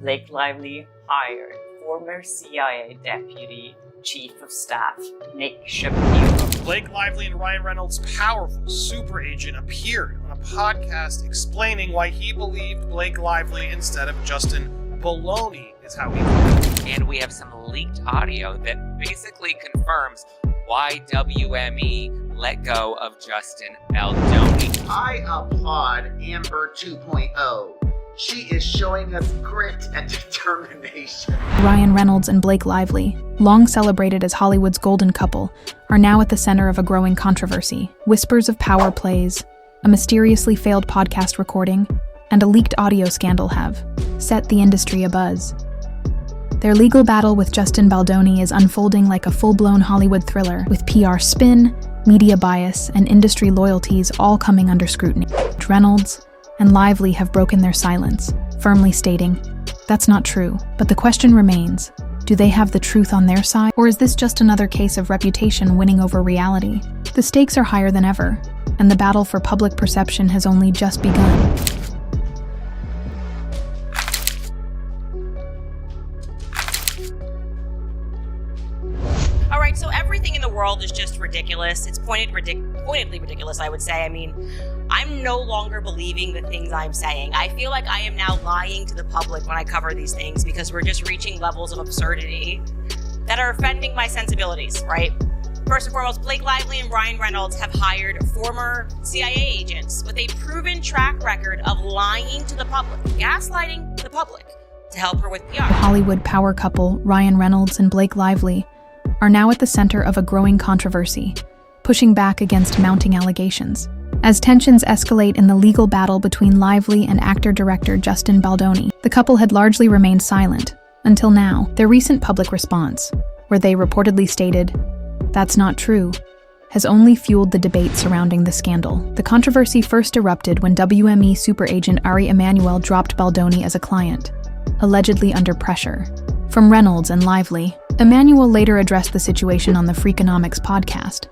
Blake Lively hired former CIA Deputy Chief of Staff Nick Shapiro. Blake Lively and Ryan Reynolds' powerful super agent appeared on a podcast explaining why he believed Blake Lively instead of Justin Baldoni is how he believed. And we have some leaked audio that basically confirms why WME let go of Justin Baldoni. I applaud Amber 2.0. She is showing us grit and determination. Ryan Reynolds and Blake Lively, long celebrated as Hollywood's golden couple, are now at the center of a growing controversy. Whispers of power plays, a mysteriously failed podcast recording, and a leaked audio scandal have set the industry abuzz. Their legal battle with Justin Baldoni is unfolding like a full-blown Hollywood thriller, with PR spin, media bias, and industry loyalties all coming under scrutiny. Reynolds and Lively have broken their silence, firmly stating, "That's not true." But the question remains, do they have the truth on their side? Or is this just another case of reputation winning over reality? The stakes are higher than ever, and the battle for public perception has only just begun. All right, so everything in the world is just ridiculous. It's pointedly ridiculous, I would say. I mean, I'm no longer believing the things I'm saying. I feel like I am now lying to the public when I cover these things because we're just reaching levels of absurdity that are offending my sensibilities, right? First and foremost, Blake Lively and Ryan Reynolds have hired former CIA agents with a proven track record of lying to the public, gaslighting the public to help her with PR. The Hollywood power couple, Ryan Reynolds and Blake Lively, are now at the center of a growing controversy, pushing back against mounting allegations. As tensions escalate in the legal battle between Lively and actor-director Justin Baldoni, the couple had largely remained silent, until now. Their recent public response, where they reportedly stated, "That's not true," has only fueled the debate surrounding the scandal. The controversy first erupted when WME super agent Ari Emanuel dropped Baldoni as a client, allegedly under pressure from Reynolds and Lively. Emanuel later addressed the situation on the Freakonomics podcast,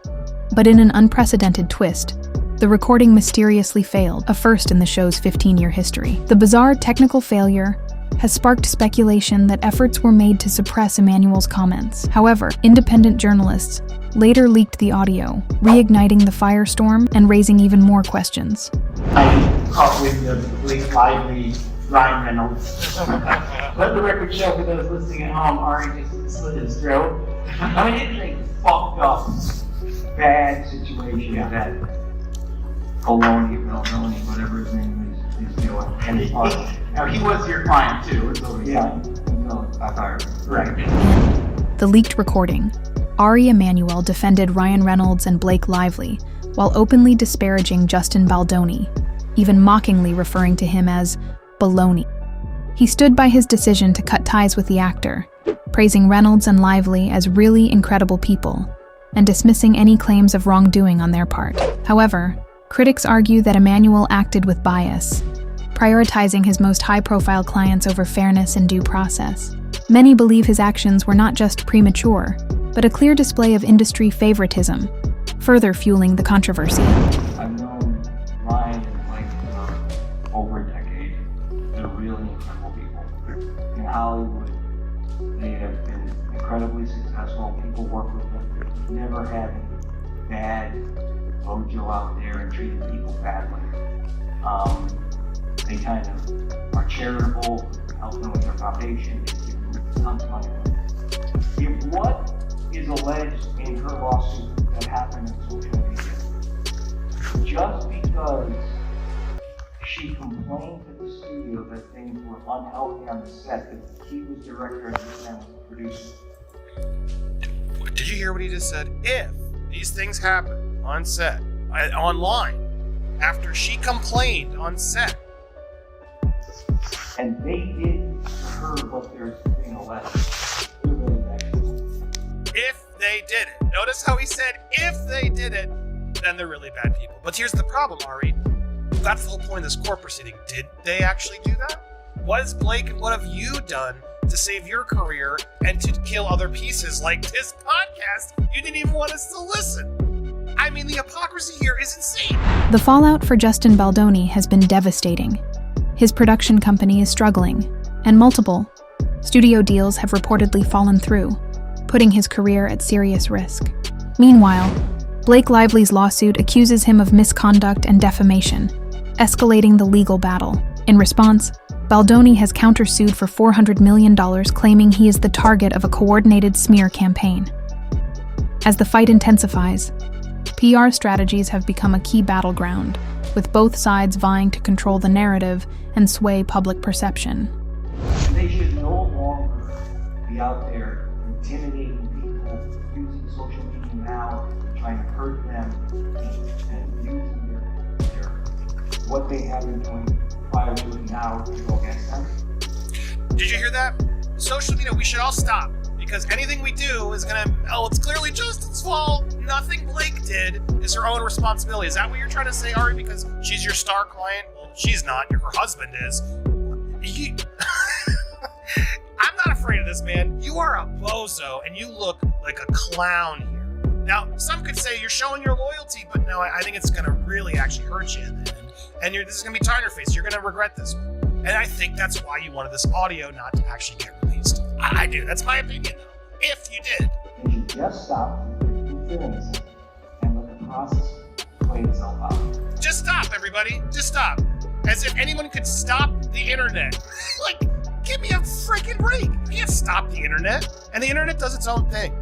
but in an unprecedented twist, the recording mysteriously failed, a first in the show's 15-year history. The bizarre technical failure has sparked speculation that efforts were made to suppress Emanuel's comments. However, independent journalists later leaked the audio, reigniting the firestorm and raising even more questions. I caught with the Blake Lively, Ryan Reynolds. Let the record show for those listening at home, Ari just slit his throat. I mean, it's a fucked up, bad situation that Baldoni, whatever his name is doing. And he was your client too, so yeah. No, I fired. Right. In the leaked recording, Ari Emanuel defended Ryan Reynolds and Blake Lively while openly disparaging Justin Baldoni, even mockingly referring to him as baloney. He stood by his decision to cut ties with the actor, praising Reynolds and Lively as really incredible people, and dismissing any claims of wrongdoing on their part. However, critics argue that Emanuel acted with bias, prioritizing his most high-profile clients over fairness and due process. Many believe his actions were not just premature, but a clear display of industry favoritism, further fueling the controversy. I've known Ryan and Blake for over a decade. They're really incredible people. In Hollywood, they have been incredibly successful. People work with them. They've never had a bad mojo out there and treated people badly. They kind of are charitable, help them with their foundation, they give them tons of money. If what is alleged in her lawsuit that happened on social media, just because she complained to the studio that things were unhealthy on the set, that he was director and this man was the producer. Did you hear what he just said? If these things happen on set, online, after she complained on set, and they did to her what they're being alleged, they're really bad people. If they did it. Notice how he said, if they did it, then they're really bad people. But here's the problem, Ari. That's the whole point of this court proceeding. Did they actually do that? What has Blake and what have you done to save your career and to kill other pieces like this podcast? You didn't even want us to listen. I mean, the hypocrisy here is insane. The fallout for Justin Baldoni has been devastating. His production company is struggling, and multiple studio deals have reportedly fallen through, putting his career at serious risk. Meanwhile, Blake Lively's lawsuit accuses him of misconduct and defamation, escalating the legal battle. In response, Baldoni has countersued for $400 million, claiming he is the target of a coordinated smear campaign. As the fight intensifies, PR strategies have become a key battleground, with both sides vying to control the narrative and sway public perception. They should no longer be out there intimidating people, using social media now, trying to hurt them, and using their what they have been doing prior to it now to go against them. Did you hear that? Social media, we should all stop. Because anything we do is it's clearly Justin's fault. Nothing Blake did is her own responsibility. Is that what you're trying to say, Ari? Because she's your star client? Well, she's not. Her husband is. I'm not afraid of this, man. You are a bozo, and you look like a clown here. Now, some could say you're showing your loyalty, but no, I think it's going to really actually hurt you in the end. And this is going to be tar on your face. You're going to regret this one. And I think that's why you wanted this audio not to actually get released. I do. That's my opinion, though. If you did. You should just stop with feelings and let the process play itself out. Just stop, everybody. Just stop. As if anyone could stop the internet. Like, give me a freaking break. You can't stop the internet. And the internet does its own thing.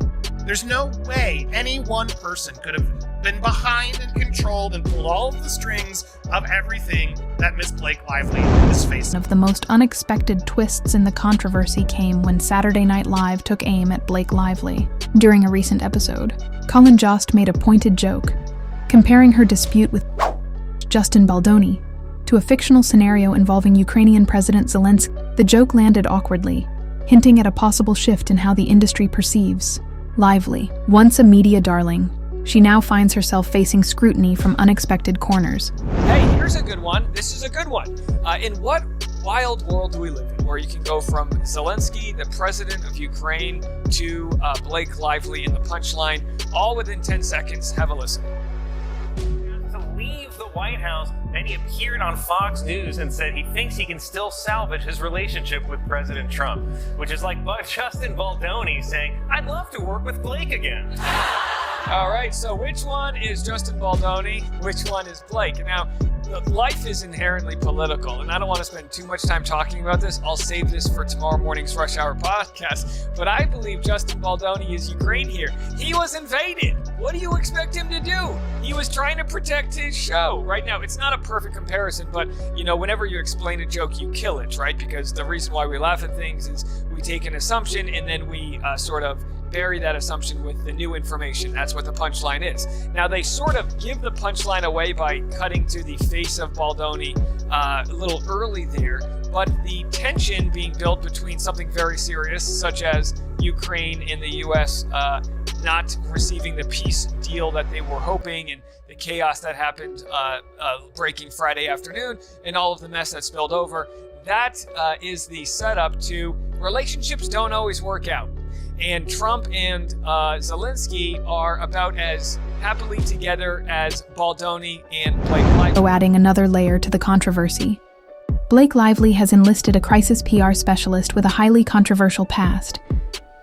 There's no way any one person could have been behind and controlled and pulled all of the strings of everything that Miss Blake Lively is facing. One of the most unexpected twists in the controversy came when Saturday Night Live took aim at Blake Lively. During a recent episode, Colin Jost made a pointed joke, comparing her dispute with Justin Baldoni to a fictional scenario involving Ukrainian President Zelensky. The joke landed awkwardly, hinting at a possible shift in how the industry perceives Lively. Once a media darling, she now finds herself facing scrutiny from unexpected corners. Hey, here's a good one. This is a good one. In what wild world do we live in where you can go from Zelensky, the president of Ukraine, to Blake Lively in the punchline, all within 10 seconds? Have a listen. To leave the White House, then he appeared on Fox News and said he thinks he can still salvage his relationship with President Trump, which is like Justin Baldoni saying, I'd love to work with Blake again. All right, so which one is Justin Baldoni? Which one is Blake? Now, life is inherently political, and I don't want to spend too much time talking about this. I'll save this for tomorrow morning's Rush Hour podcast. But I believe Justin Baldoni is Ukraine here. He was invaded. What do you expect him to do? He was trying to protect his show. Right now, it's not a perfect comparison, but whenever you explain a joke, you kill it, right? Because the reason why we laugh at things is we take an assumption and then we sort of bury that assumption with the new information. That's what the punchline is. Now, they sort of give the punchline away by cutting to the face of Baldoni a little early there, but the tension being built between something very serious, such as Ukraine and the U.S. Not receiving the peace deal that they were hoping, and the chaos that happened breaking Friday afternoon, and all of the mess that spilled over, that is the setup to relationships don't always work out. And Trump and Zelensky are about as happily together as Baldoni and Blake Lively. So adding another layer to the controversy, Blake Lively has enlisted a crisis PR specialist with a highly controversial past,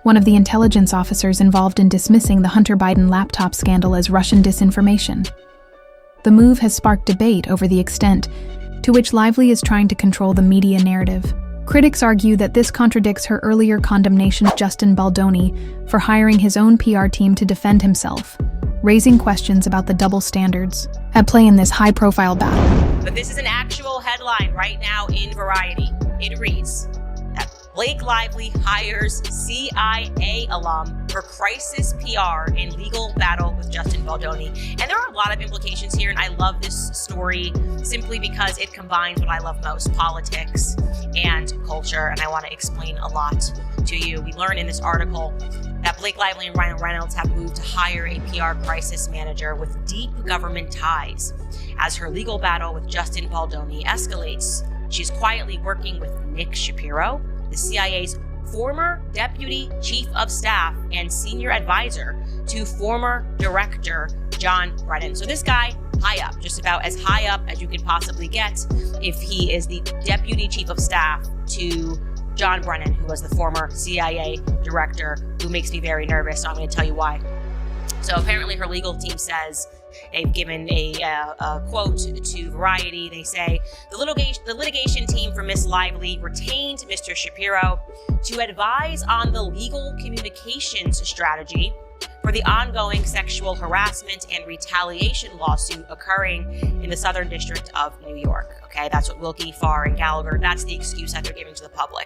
one of the intelligence officers involved in dismissing the Hunter Biden laptop scandal as Russian disinformation. The move has sparked debate over the extent to which Lively is trying to control the media narrative. Critics argue that this contradicts her earlier condemnation of Justin Baldoni for hiring his own PR team to defend himself, raising questions about the double standards at play in this high-profile battle. But this is an actual headline right now in Variety. It reads that Blake Lively hires CIA alum for crisis PR in legal battle with Justin Baldoni. And there are a lot of implications here, and I love this story simply because it combines what I love most, politics and culture, and I want to explain a lot to you. We learn in this article that Blake Lively and Ryan Reynolds have moved to hire a PR crisis manager with deep government ties. As her legal battle with Justin Baldoni escalates, she's quietly working with Nick Shapiro, the CIA's former deputy chief of staff and senior advisor to former director John Brennan. So this guy, high up, just about as high up as you could possibly get if he is the deputy chief of staff to John Brennan, who was the former CIA director, who makes me very nervous. So I'm going to tell you why. So apparently her legal team says, they've given a quote to Variety. They say, the litigation team for Miss Lively retained Mr. Shapiro to advise on the legal communications strategy for the ongoing sexual harassment and retaliation lawsuit occurring in the Southern District of New York. Okay, that's what Wilkie, Farr, and Gallagher, that's the excuse that they're giving to the public.